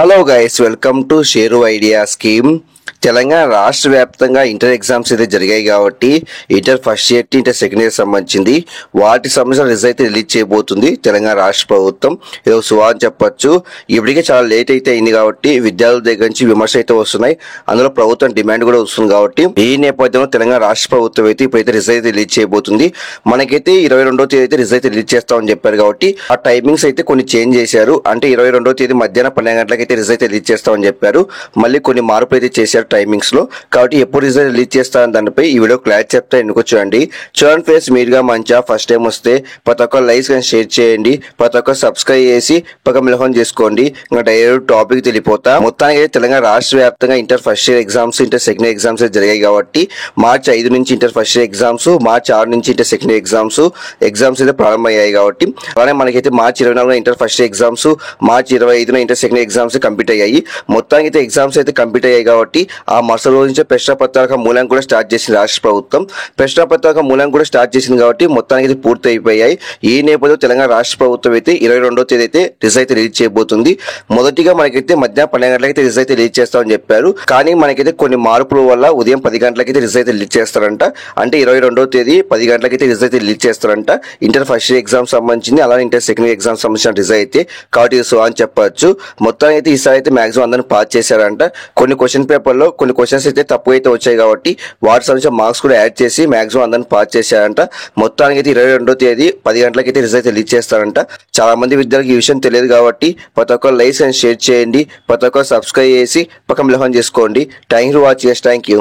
Hello guys, welcome to share idea scheme. Telangana రాష్ట్ర వ్యాప్తంగా inter exams అయితే జరిగాయి కాబట్టి inter first year inter second year సంబంధించింది వాటి సంబంధించిన రిజల్ట్ అయితే రిలీజ్ చేయబోతుంది తెలంగాణ రాష్ట్ర ప్రభుత్వం. ఇది ఒక శుభ అని చెప్పొచ్చు. ఇప్పటికే చాలా లేట్ అయితే అయింది కాబట్టి విద్యార్థుల దగ్గర నుంచి విమర్శ అయితే వస్తున్నాయి. అందులో ప్రభుత్వం డిమాండ్ కూడా వస్తుంది కాబట్టి ఈ నేపథ్యంలో తెలంగాణ రాష్ట్ర ప్రభుత్వం అయితే ఇప్పుడైతే రిజల్ట్ రిలీజ్ చేయబోతుంది. మనకైతే 22వ తేదీ అయితే రిజల్ట్ రిలీజ్ చేస్తామని చెప్పారు కాబట్టి ఆ టైమింగ్స్ అయితే కొన్ని చేంజ్ చేశారు. అంటే 22వ తేదీ మధ్యాహ్నం 12 గంటలకు అయితే రిజల్ట్ రిలీజ్ చేస్తామని చెప్పారు. మళ్ళీ కొన్ని మార్పులు అయితే చేశారు టైమింగ్స్ లో. కాబట్టి ఎప్పుడు రిజల్ట్ రిలీజ్ చేస్తారని దానిపై ఈ వీడియో క్లారిటీ చెప్తా ఎందుకు చూడండి. ఫ్రెండ్స్, మీరుగా మంచిగా ఫస్ట్ టైం వస్తే ప్రతి ఒక్క లైక్స్ కానీ షేర్ చేయండి, ప్రతి ఒక్క సబ్స్క్రైబ్ చేసి పక్క మిలహం చేసుకోండి. ఇంకా డైరెక్ట్ టాపిక్ తెలిపోతా. మొత్తానికి అయితే తెలంగాణ రాష్ట్ర వ్యాప్తంగా inter first year exams, inter second year exams జరిగాయి కాబట్టి మార్చి 5 నుంచి ఇంటర్ ఫస్ట్ ఇయర్ ఎగ్జామ్స్, మార్చి 6 నుంచి ఇంటర్ సెకండ్ ఇయర్ ఎగ్జామ్స్ అయితే ప్రారంభమయ్యాయి కాబట్టి అలానే మనకైతే మార్చి 24 ఇంటర్ ఫస్ట్ ఇయర్ ఎగ్జామ్స్, మార్చి 25 inter second year exams complete అయ్యాయి. మొత్తానికి అయితే ఎగ్జామ్స్ అయితే కంప్లీట్ అయ్యాయి కాబట్టి ఆ మరుసటి రోజు నుంచి ప్రశ్న పత్రిక మూలం కూడా స్టార్ట్ చేసింది రాష్ట్ర ప్రభుత్వం. ప్రశ్న పత్రిక మూలం కూడా స్టార్ట్ చేసింది కాబట్టి మొత్తానికి అయితే పూర్తి అయిపోయాయి. ఈ నేపథ్యంలో తెలంగాణ రాష్ట్ర ప్రభుత్వం అయితే 22వ తేదీ అయితే రిజల్ట్ రిలీజ్ చేయబోతుంది. మొదటిగా మనకైతే మధ్యాహ్నం 12 గంటలకైతే రిజల్ట్ రిలీజ్ చేస్తామని చెప్పారు. కానీ మనకైతే కొన్ని మార్పుల వల్ల ఉదయం 10 గంటలకైతే రిజల్ట్ రిలీజ్ చేస్తారంట. అంటే 22వ తేదీ 10 గంటలకైతే రిజల్ట్ రిలీజ్ చేస్తారంట. ఇంటర్ ఫస్ట్ ఇయర్ ఎగ్జామ్ సంబంధించింది, అలానే ఇంటర్ సెకండ్ ఇయర్ ఎగ్జామ్ సంబంధించిన రిజల్ట్ అయితే కాబట్టి సో అని చెప్పొచ్చు. మొత్తానికి అయితే ఈసారి అయితే మాక్సిమం అందరిని పాస్ చేశారంట. కొన్ని క్వశ్చన్ పేపర్లో కొన్ని క్వశ్చన్స్ అయితే తప్పు అయితే వచ్చాయి కాబట్టి వాటి సంబంధించిన మార్క్స్ కూడా యాడ్ చేసి మాక్సిమం అందరిని పాస్ చేశారంట. మొత్తానికి అయితే 22వ తేదీ 10 గంటలకైతే రిజల్ట్ రిలీజ్ చేస్తారంట. చాలా మంది విద్యార్థులకు ఈ విషయం తెలియదు కాబట్టి ప్రతి ఒక్క లైక్స్ అండ్ షేర్ చేయండి, ప్రతి ఒక్క సబ్స్క్రైబ్ చేసి పక్కన మిలహం చేసుకోండి. Thank you for watching. Thank you.